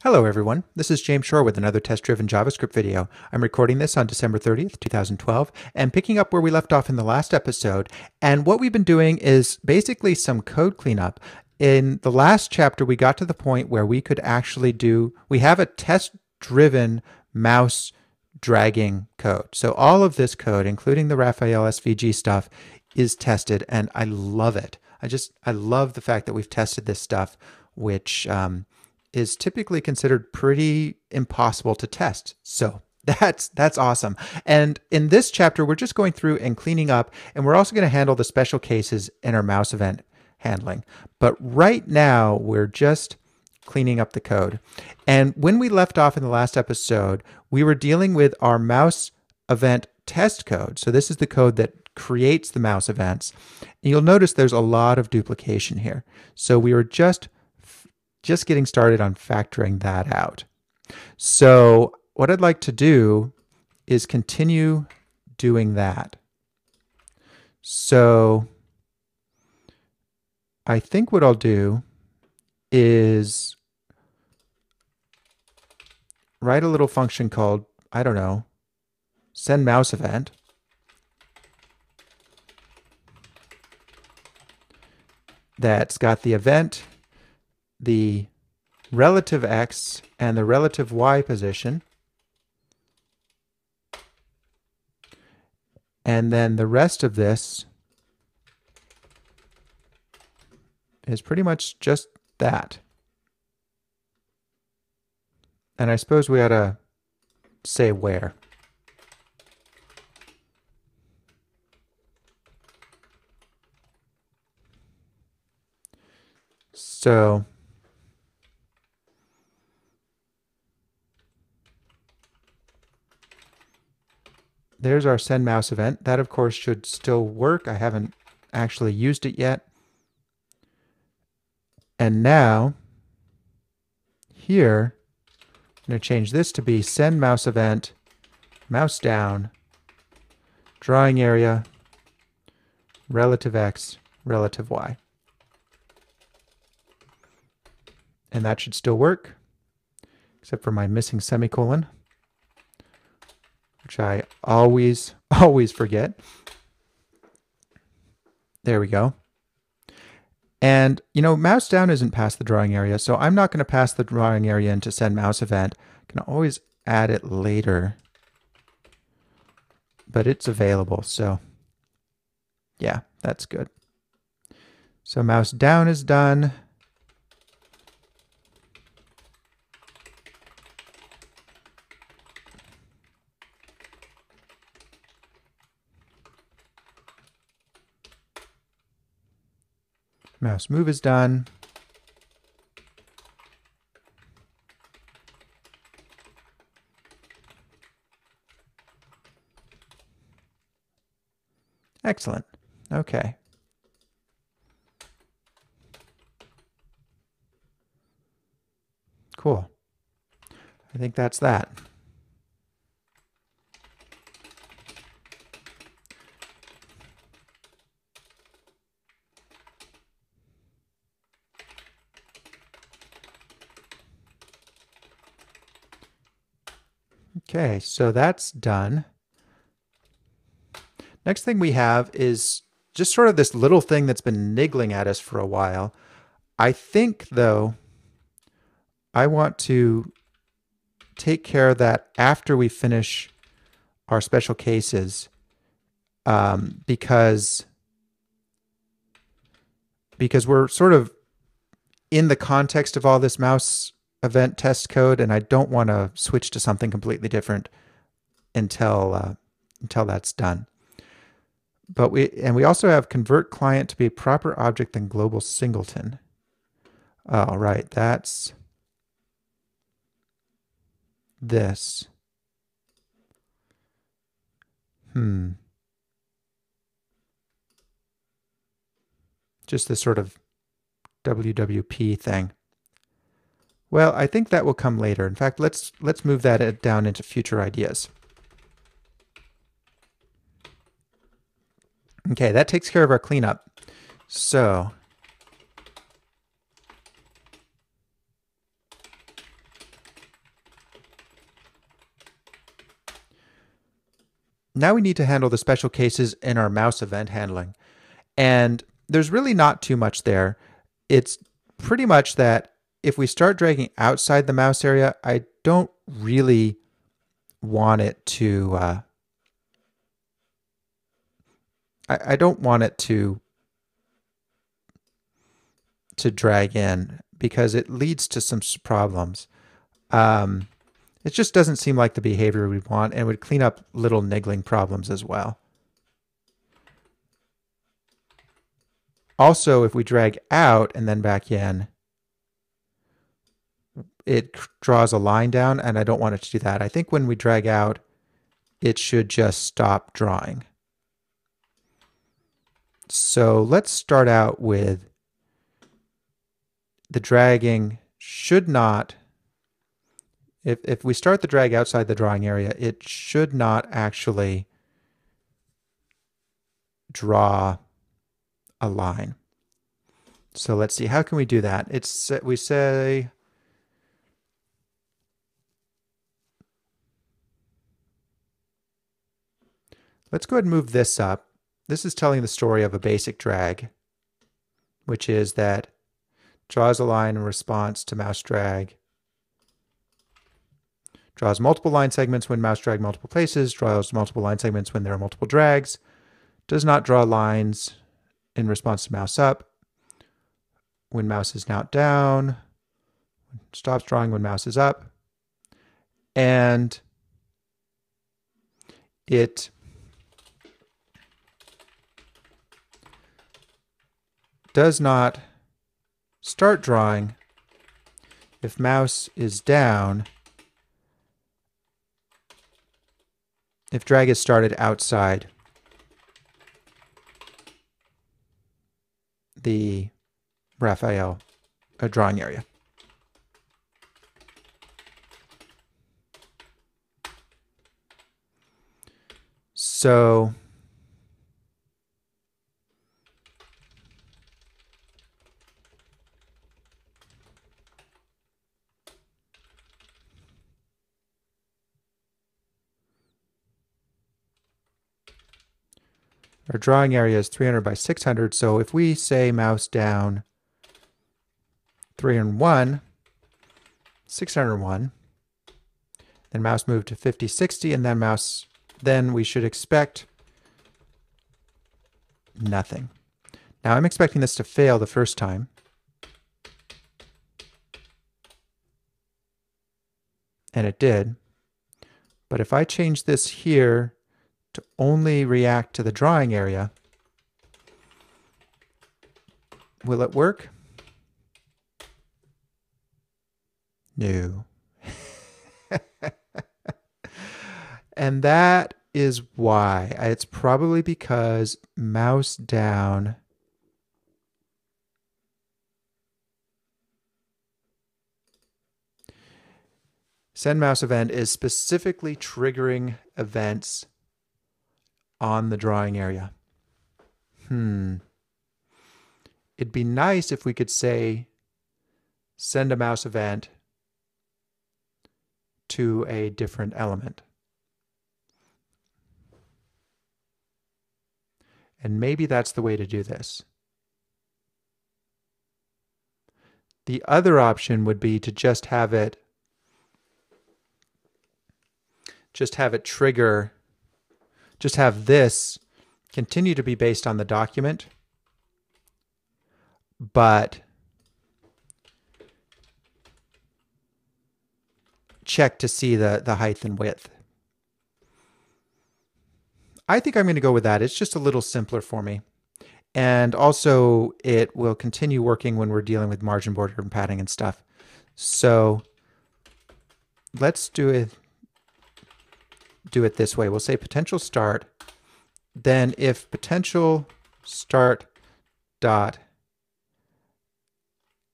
Hello everyone, this is James Shore with another test-driven JavaScript video. I'm recording this on December 30th, 2012, and picking up where we left off in the last episode. And what we've been doing is basically some code cleanup. In the last chapter, we got to the point where we could actually we have a test-driven mouse dragging code. So all of this code, including the Raphael SVG stuff, is tested, and I love it. I love the fact that we've tested this stuff, which is typically considered pretty impossible to test. So that's awesome. And in this chapter, we're just going through and cleaning up, and we're also going to handle the special cases in our mouse event handling. But right now, we're just cleaning up the code. And when we left off in the last episode, we were dealing with our mouse event test code. So this is the code that creates the mouse events. And you'll notice there's a lot of duplication here. So we were just getting started on factoring that out. So what I'd like to do is continue doing that. So I think what I'll do is write a little function called, I don't know, send mouse event. That's got the event, the relative x and the relative y position. And then the rest of this is pretty much just that. And I suppose we ought to say where. So there's our send mouse event. That, of course, should still work. I haven't actually used it yet. And now, here, I'm going to change this to be send mouse event, mouse down, drawing area, relative x, relative y. And that should still work, except for my missing semicolon, which I always forget. There we go. And, you know, mouse down isn't past the drawing area, so I'm not going to pass the drawing area into send mouse event. I can always add it later, but it's available, so yeah, that's good. So mouse down is done. Mouse move is done. Excellent. Okay. Cool. I think that's that. Okay, so that's done. Next thing we have is just sort of this little thing that's been niggling at us for a while. I think, though, I want to take care of that after we finish our special cases, because we're sort of in the context of all this mouse event test code, and I don't want to switch to something completely different until that's done. But we also have convert client to be a proper object in global singleton. All right, that's this. Just this sort of WWP thing. Well, I think that will come later. In fact, let's move that down into future ideas. Okay, that takes care of our cleanup. So Now we need to handle the special cases in our mouse event handling. And there's really not too much there. It's pretty much that if we start dragging outside the mouse area, I don't really want it to I don't want it to drag in because it leads to some problems. It just doesn't seem like the behavior we want, and would clean up little niggling problems as well. Also, if we drag out and then back in, it draws a line down, and I don't want it to do that. I think when we drag out, it should just stop drawing. So let's start out with the dragging should not, if we start the drag outside the drawing area, it should not actually draw a line. So let's see, how can we do that? We say, let's go ahead and move this up. This is telling the story of a basic drag, which is that draws a line in response to mouse drag, draws multiple line segments when mouse drag multiple places, draws multiple line segments when there are multiple drags, does not draw lines in response to mouse up, when mouse is now down, stops drawing when mouse is up, and it does not start drawing if mouse is down, if drag is started outside the Raphael drawing area. So our drawing area is 300 by 600. So if we say mouse down 301, 601, then mouse move to 50, 60, and then mouse, then we should expect nothing. Now I'm expecting this to fail the first time. And it did. But if I change this here to only react to the drawing area, will it work? No. And that is why. It's probably because mouse down send mouse event is specifically triggering events on the drawing area. It'd be nice if we could say send a mouse event to a different element. And maybe that's the way to do this. The other option would be to just have it trigger, just have this continue to be based on the document, but check to see the height and width. I think I'm going to go with that. It's just a little simpler for me. And also it will continue working when we're dealing with margin border and padding and stuff. So let's do it this way. We'll say potential start. Then if potential start dot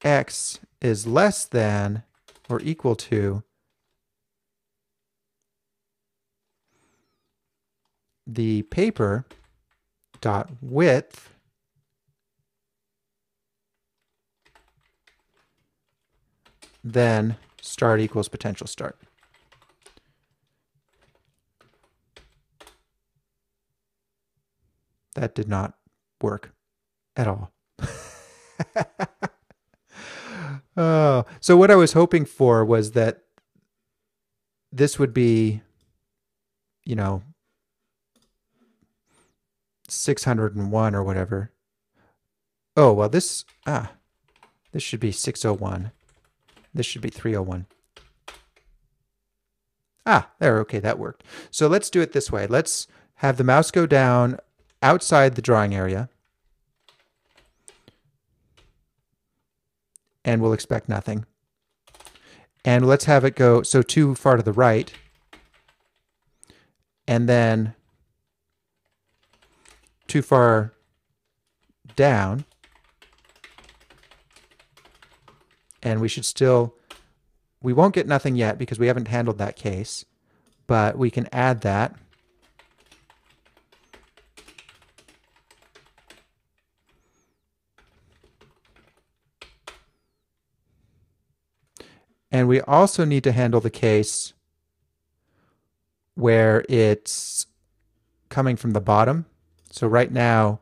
x is less than or equal to the paper dot width, then start equals potential start. that did not work at all. Oh, so what I was hoping for was that this would be, you know, 601 or whatever. Oh, well, this should be 601. This should be 301. There, okay, that worked. So let's do it this way. Let's have the mouse go down outside the drawing area, and we'll expect nothing. And let's have it go so too far to the right, and then too far down, and we won't get nothing yet because we haven't handled that case, but we can add that. And we also need to handle the case where it's coming from the bottom. So right now,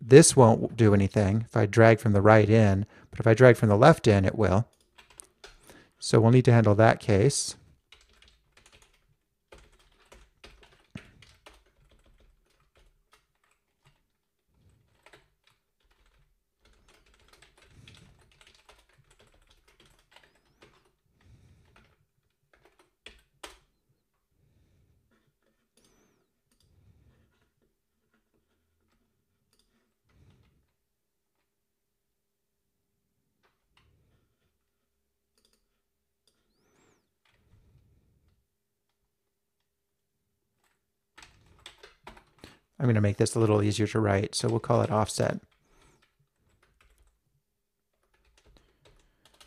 this won't do anything if I drag from the right in, but if I drag from the left in, it will. So we'll need to handle that case. I'm going to make this a little easier to write, so we'll call it offset.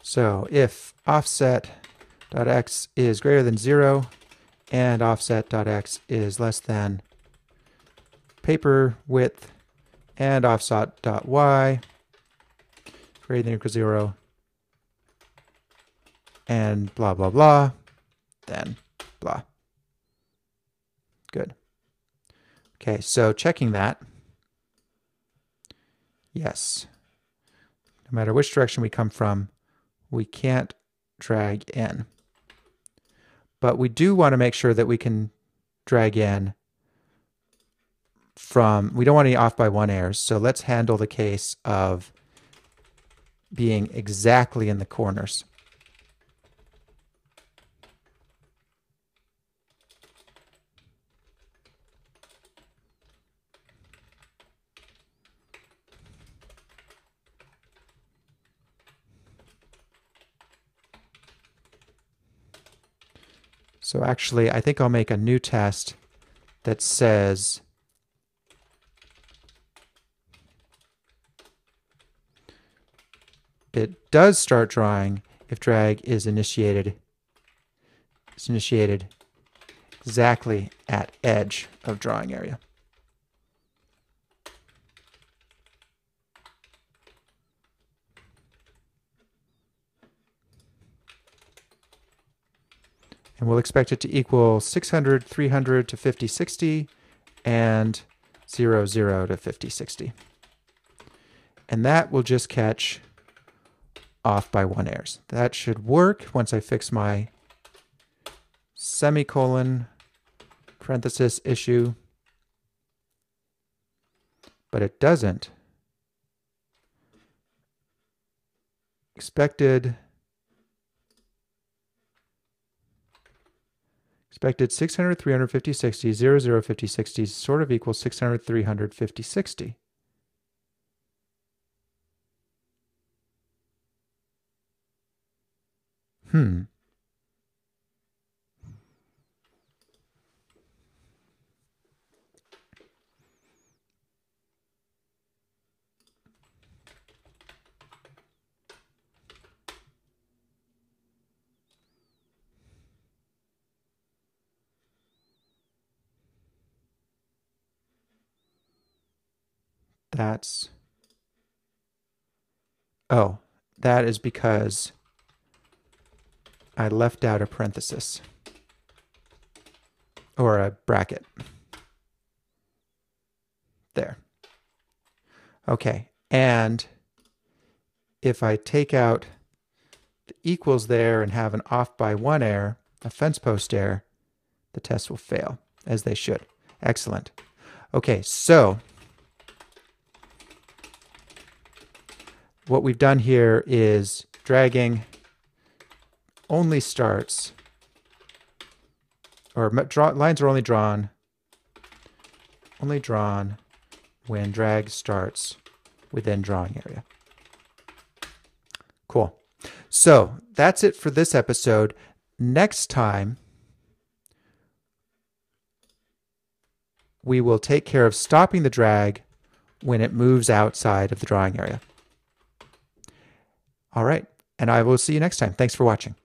So if offset.x is greater than 0 and offset.x is less than paper width and offset.y greater than or equal to 0 and blah, blah, blah, then blah. Good. Okay, so checking that, yes, no matter which direction we come from, we can't drag in. But we do want to make sure that we can drag in we don't want any off by 1 errors, so let's handle the case of being exactly in the corners. So actually, I think I'll make a new test that says it does start drawing if drag is initiated exactly at edge of drawing area. And we'll expect it to equal 600, 300 to 5060, and 0, 0 to 5060. And that will just catch off by 1 errors. That should work once I fix my semicolon parenthesis issue, but it doesn't. Expected 600, 300, 50, 60, 0, 0, 50, 60 sort of equals 600, 300, 50, 60. That is because I left out a parenthesis or a bracket. There. Okay, and if I take out the equals there and have an off by 1 error, a fence post error, the test will fail, as they should. Excellent. Okay, so what we've done here is dragging only starts, or lines are only drawn when drag starts within drawing area. Cool. So that's it for this episode. Next time, we will take care of stopping the drag when it moves outside of the drawing area. All right, and I will see you next time. Thanks for watching.